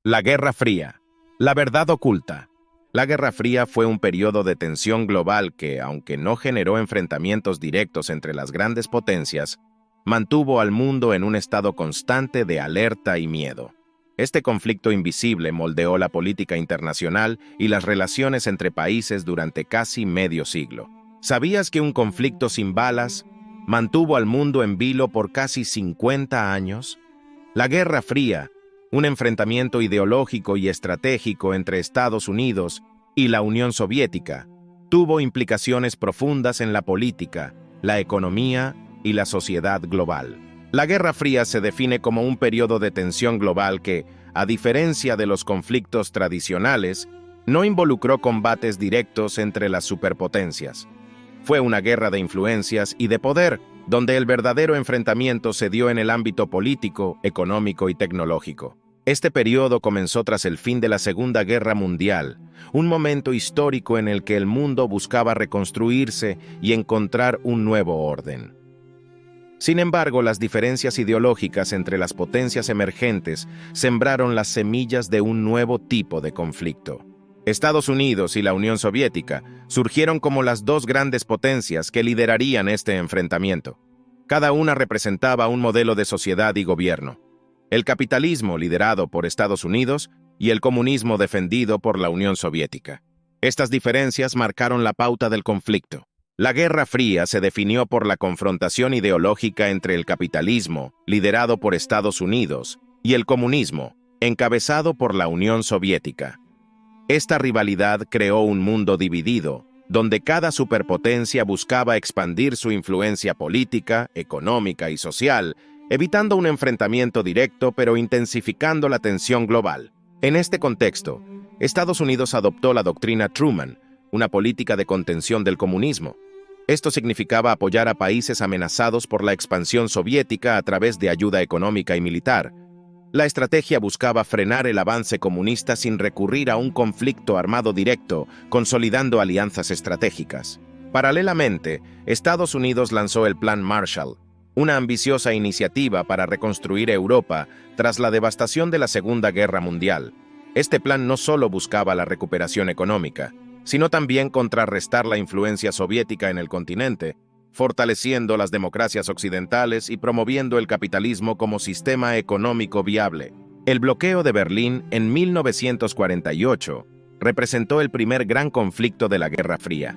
La Guerra Fría. La verdad oculta. La Guerra Fría fue un periodo de tensión global que, aunque no generó enfrentamientos directos entre las grandes potencias, mantuvo al mundo en un estado constante de alerta y miedo. Este conflicto invisible moldeó la política internacional y las relaciones entre países durante casi medio siglo. ¿Sabías que un conflicto sin balas mantuvo al mundo en vilo por casi 50 años? La Guerra Fría, un enfrentamiento ideológico y estratégico entre Estados Unidos y la Unión Soviética, tuvo implicaciones profundas en la política, la economía y la sociedad global. La Guerra Fría se define como un periodo de tensión global que, a diferencia de los conflictos tradicionales, no involucró combates directos entre las superpotencias. Fue una guerra de influencias y de poder, donde el verdadero enfrentamiento se dio en el ámbito político, económico y tecnológico. Este periodo comenzó tras el fin de la Segunda Guerra Mundial, un momento histórico en el que el mundo buscaba reconstruirse y encontrar un nuevo orden. Sin embargo, las diferencias ideológicas entre las potencias emergentes sembraron las semillas de un nuevo tipo de conflicto. Estados Unidos y la Unión Soviética surgieron como las dos grandes potencias que liderarían este enfrentamiento. Cada una representaba un modelo de sociedad y gobierno. El capitalismo liderado por Estados Unidos y el comunismo defendido por la Unión Soviética. Estas diferencias marcaron la pauta del conflicto. La Guerra Fría se definió por la confrontación ideológica entre el capitalismo, liderado por Estados Unidos, y el comunismo, encabezado por la Unión Soviética. Esta rivalidad creó un mundo dividido, donde cada superpotencia buscaba expandir su influencia política, económica y social, evitando un enfrentamiento directo pero intensificando la tensión global. En este contexto, Estados Unidos adoptó la doctrina Truman, una política de contención del comunismo. Esto significaba apoyar a países amenazados por la expansión soviética a través de ayuda económica y militar. La estrategia buscaba frenar el avance comunista sin recurrir a un conflicto armado directo, consolidando alianzas estratégicas. Paralelamente, Estados Unidos lanzó el Plan Marshall, una ambiciosa iniciativa para reconstruir Europa tras la devastación de la Segunda Guerra Mundial. Este plan no solo buscaba la recuperación económica, sino también contrarrestar la influencia soviética en el continente, fortaleciendo las democracias occidentales y promoviendo el capitalismo como sistema económico viable. El bloqueo de Berlín en 1948 representó el primer gran conflicto de la Guerra Fría.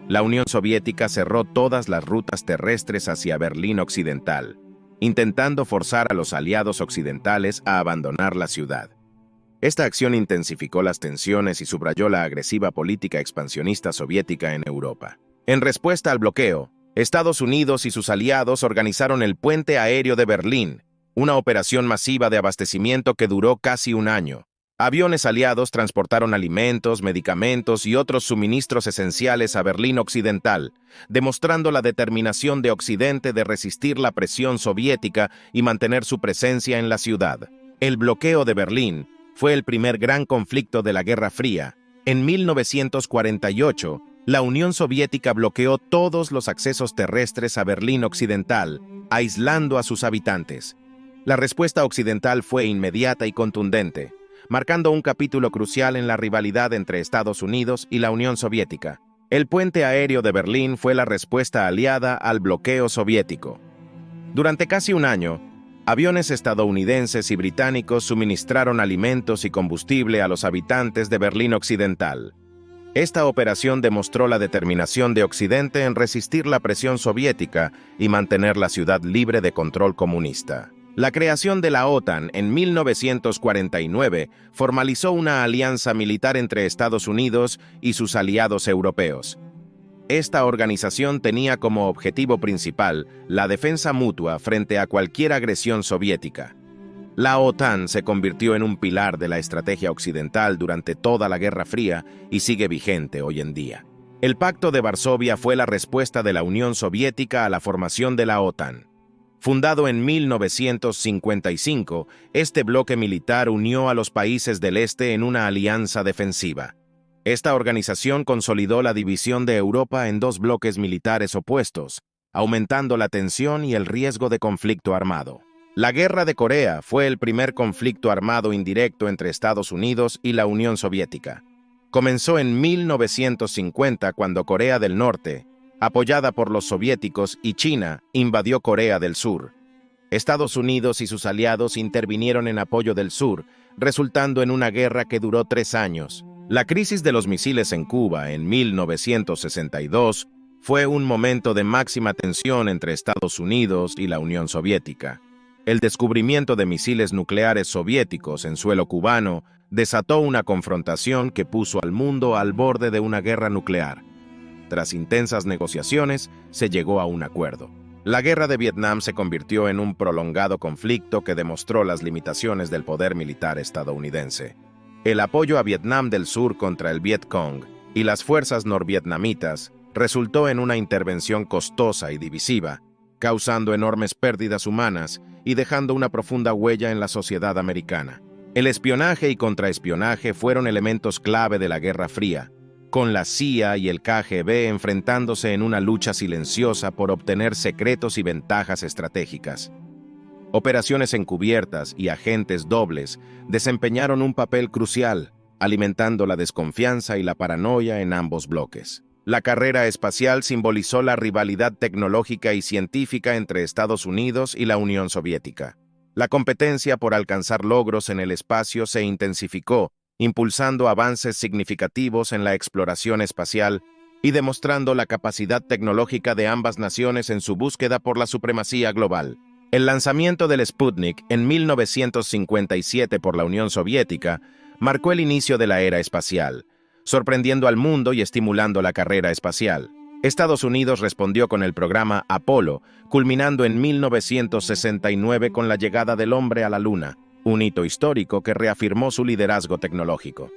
La Unión Soviética cerró todas las rutas terrestres hacia Berlín Occidental, intentando forzar a los aliados occidentales a abandonar la ciudad. Esta acción intensificó las tensiones y subrayó la agresiva política expansionista soviética en Europa. En respuesta al bloqueo, Estados Unidos y sus aliados organizaron el Puente Aéreo de Berlín, una operación masiva de abastecimiento que duró casi un año. Aviones aliados transportaron alimentos, medicamentos y otros suministros esenciales a Berlín Occidental, demostrando la determinación de Occidente de resistir la presión soviética y mantener su presencia en la ciudad. El bloqueo de Berlín fue el primer gran conflicto de la Guerra Fría. En 1948, la Unión Soviética bloqueó todos los accesos terrestres a Berlín Occidental, aislando a sus habitantes. La respuesta occidental fue inmediata y contundente, marcando un capítulo crucial en la rivalidad entre Estados Unidos y la Unión Soviética. El puente aéreo de Berlín fue la respuesta aliada al bloqueo soviético. Durante casi un año, aviones estadounidenses y británicos suministraron alimentos y combustible a los habitantes de Berlín Occidental. Esta operación demostró la determinación de Occidente en resistir la presión soviética y mantener la ciudad libre de control comunista. La creación de la OTAN en 1949 formalizó una alianza militar entre Estados Unidos y sus aliados europeos. Esta organización tenía como objetivo principal la defensa mutua frente a cualquier agresión soviética. La OTAN se convirtió en un pilar de la estrategia occidental durante toda la Guerra Fría y sigue vigente hoy en día. El Pacto de Varsovia fue la respuesta de la Unión Soviética a la formación de la OTAN. Fundado en 1955, este bloque militar unió a los países del Este en una alianza defensiva. Esta organización consolidó la división de Europa en dos bloques militares opuestos, aumentando la tensión y el riesgo de conflicto armado. La Guerra de Corea fue el primer conflicto armado indirecto entre Estados Unidos y la Unión Soviética. Comenzó en 1950 cuando Corea del Norte, apoyada por los soviéticos, y China invadió Corea del Sur. Estados Unidos y sus aliados intervinieron en apoyo del sur, resultando en una guerra que duró 3 años. La crisis de los misiles en Cuba en 1962 fue un momento de máxima tensión entre Estados Unidos y la Unión Soviética. El descubrimiento de misiles nucleares soviéticos en suelo cubano desató una confrontación que puso al mundo al borde de una guerra nuclear. Tras intensas negociaciones, se llegó a un acuerdo. La guerra de Vietnam se convirtió en un prolongado conflicto que demostró las limitaciones del poder militar estadounidense. El apoyo a Vietnam del Sur contra el Vietcong y las fuerzas norvietnamitas resultó en una intervención costosa y divisiva, causando enormes pérdidas humanas y dejando una profunda huella en la sociedad americana. El espionaje y contraespionaje fueron elementos clave de la Guerra Fría, con la CIA y el KGB enfrentándose en una lucha silenciosa por obtener secretos y ventajas estratégicas. Operaciones encubiertas y agentes dobles desempeñaron un papel crucial, alimentando la desconfianza y la paranoia en ambos bloques. La carrera espacial simbolizó la rivalidad tecnológica y científica entre Estados Unidos y la Unión Soviética. La competencia por alcanzar logros en el espacio se intensificó, impulsando avances significativos en la exploración espacial y demostrando la capacidad tecnológica de ambas naciones en su búsqueda por la supremacía global. El lanzamiento del Sputnik en 1957 por la Unión Soviética marcó el inicio de la era espacial, sorprendiendo al mundo y estimulando la carrera espacial. Estados Unidos respondió con el programa Apolo, culminando en 1969 con la llegada del hombre a la Luna, un hito histórico que reafirmó su liderazgo tecnológico.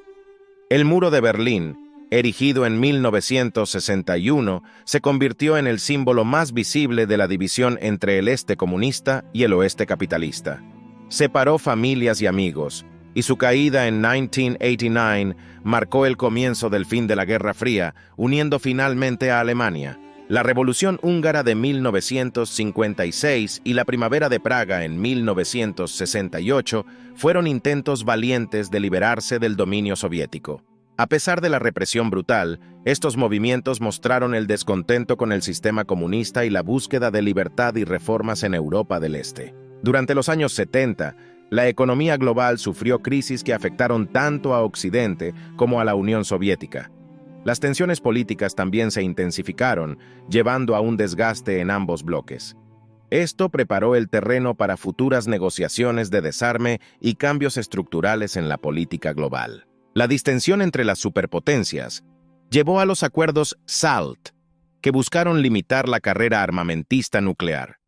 El Muro de Berlín, erigido en 1961, se convirtió en el símbolo más visible de la división entre el este comunista y el oeste capitalista. Separó familias y amigos, y su caída en 1989 marcó el comienzo del fin de la Guerra Fría, uniendo finalmente a Alemania. La Revolución Húngara de 1956 y la Primavera de Praga en 1968 fueron intentos valientes de liberarse del dominio soviético. A pesar de la represión brutal, estos movimientos mostraron el descontento con el sistema comunista y la búsqueda de libertad y reformas en Europa del Este. Durante los años 70, la economía global sufrió crisis que afectaron tanto a Occidente como a la Unión Soviética. Las tensiones políticas también se intensificaron, llevando a un desgaste en ambos bloques. Esto preparó el terreno para futuras negociaciones de desarme y cambios estructurales en la política global. La distensión entre las superpotencias llevó a los acuerdos SALT, que buscaron limitar la carrera armamentista nuclear.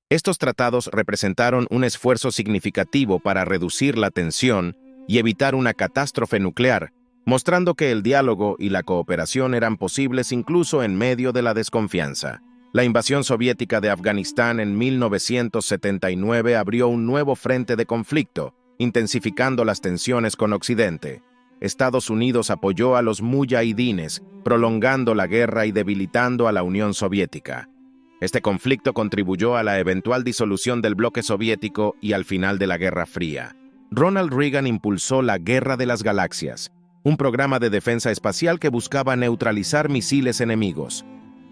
Estos tratados representaron un esfuerzo significativo para reducir la tensión y evitar una catástrofe nuclear, mostrando que el diálogo y la cooperación eran posibles incluso en medio de la desconfianza. La invasión soviética de Afganistán en 1979 abrió un nuevo frente de conflicto, intensificando las tensiones con Occidente. Estados Unidos apoyó a los muyahidines, prolongando la guerra y debilitando a la Unión Soviética. Este conflicto contribuyó a la eventual disolución del bloque soviético y al final de la Guerra Fría. Ronald Reagan impulsó la Guerra de las Galaxias, un programa de defensa espacial que buscaba neutralizar misiles enemigos.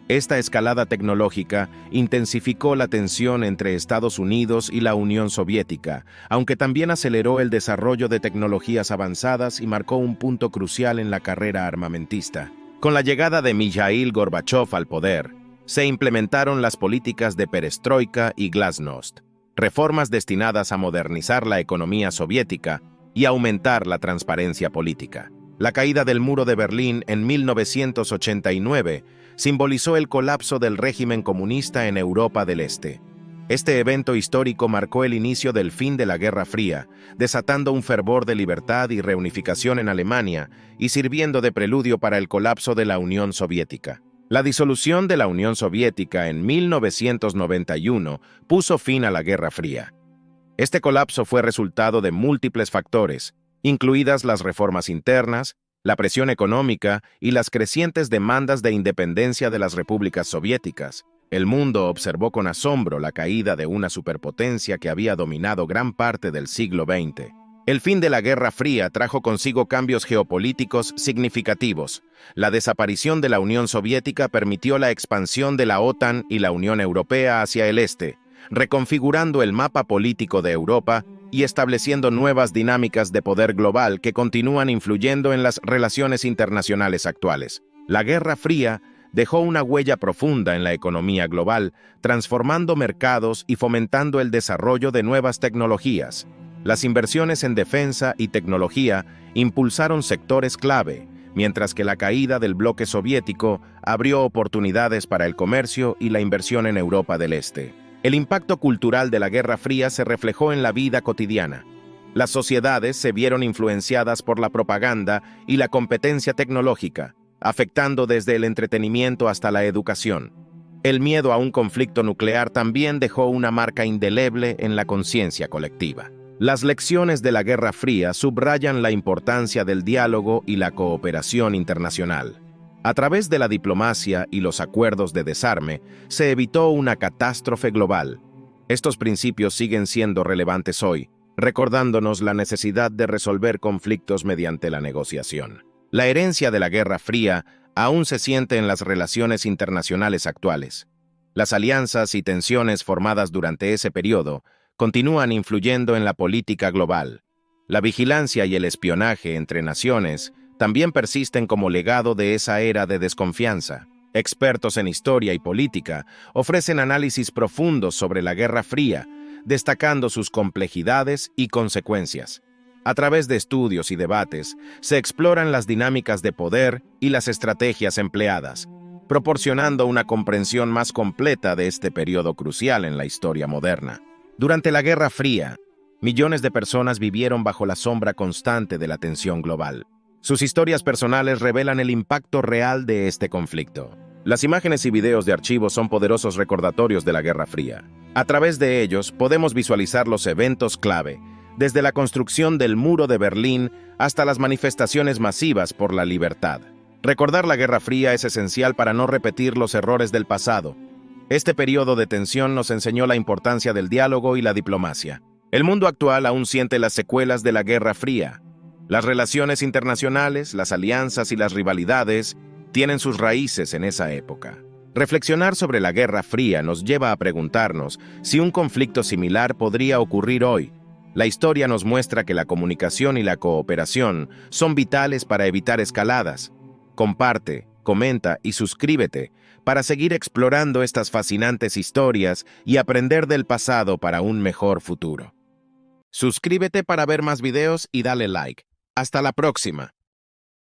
Esta escalada tecnológica intensificó la tensión entre Estados Unidos y la Unión Soviética, aunque también aceleró el desarrollo de tecnologías avanzadas y marcó un punto crucial en la carrera armamentista. Con la llegada de Mikhail Gorbachev al poder, se implementaron las políticas de perestroika y glasnost, reformas destinadas a modernizar la economía soviética y aumentar la transparencia política. La caída del Muro de Berlín en 1989 simbolizó el colapso del régimen comunista en Europa del Este. Este evento histórico marcó el inicio del fin de la Guerra Fría, desatando un fervor de libertad y reunificación en Alemania y sirviendo de preludio para el colapso de la Unión Soviética. La disolución de la Unión Soviética en 1991 puso fin a la Guerra Fría. Este colapso fue resultado de múltiples factores, incluidas las reformas internas, la presión económica y las crecientes demandas de independencia de las repúblicas soviéticas. El mundo observó con asombro la caída de una superpotencia que había dominado gran parte del siglo XX. El fin de la Guerra Fría trajo consigo cambios geopolíticos significativos. La desaparición de la Unión Soviética permitió la expansión de la OTAN y la Unión Europea hacia el este, reconfigurando el mapa político de Europa y estableciendo nuevas dinámicas de poder global que continúan influyendo en las relaciones internacionales actuales. La Guerra Fría dejó una huella profunda en la economía global, transformando mercados y fomentando el desarrollo de nuevas tecnologías. Las inversiones en defensa y tecnología impulsaron sectores clave, mientras que la caída del bloque soviético abrió oportunidades para el comercio y la inversión en Europa del Este. El impacto cultural de la Guerra Fría se reflejó en la vida cotidiana. Las sociedades se vieron influenciadas por la propaganda y la competencia tecnológica, afectando desde el entretenimiento hasta la educación. El miedo a un conflicto nuclear también dejó una marca indeleble en la conciencia colectiva. Las lecciones de la Guerra Fría subrayan la importancia del diálogo y la cooperación internacional. A través de la diplomacia y los acuerdos de desarme, se evitó una catástrofe global. Estos principios siguen siendo relevantes hoy, recordándonos la necesidad de resolver conflictos mediante la negociación. La herencia de la Guerra Fría aún se siente en las relaciones internacionales actuales. Las alianzas y tensiones formadas durante ese periodo continúan influyendo en la política global. La vigilancia y el espionaje entre naciones también persisten como legado de esa era de desconfianza. Expertos en historia y política ofrecen análisis profundos sobre la Guerra Fría, destacando sus complejidades y consecuencias. A través de estudios y debates, se exploran las dinámicas de poder y las estrategias empleadas, proporcionando una comprensión más completa de este periodo crucial en la historia moderna. Durante la Guerra Fría, millones de personas vivieron bajo la sombra constante de la tensión global. Sus historias personales revelan el impacto real de este conflicto. Las imágenes y videos de archivo son poderosos recordatorios de la Guerra Fría. A través de ellos podemos visualizar los eventos clave, desde la construcción del Muro de Berlín hasta las manifestaciones masivas por la libertad. Recordar la Guerra Fría es esencial para no repetir los errores del pasado. Este periodo de tensión nos enseñó la importancia del diálogo y la diplomacia. El mundo actual aún siente las secuelas de la Guerra Fría. Las relaciones internacionales, las alianzas y las rivalidades tienen sus raíces en esa época. Reflexionar sobre la Guerra Fría nos lleva a preguntarnos si un conflicto similar podría ocurrir hoy. La historia nos muestra que la comunicación y la cooperación son vitales para evitar escaladas. Comparte, comenta y suscríbete para seguir explorando estas fascinantes historias y aprender del pasado para un mejor futuro. Suscríbete para ver más videos y dale like. Hasta la próxima.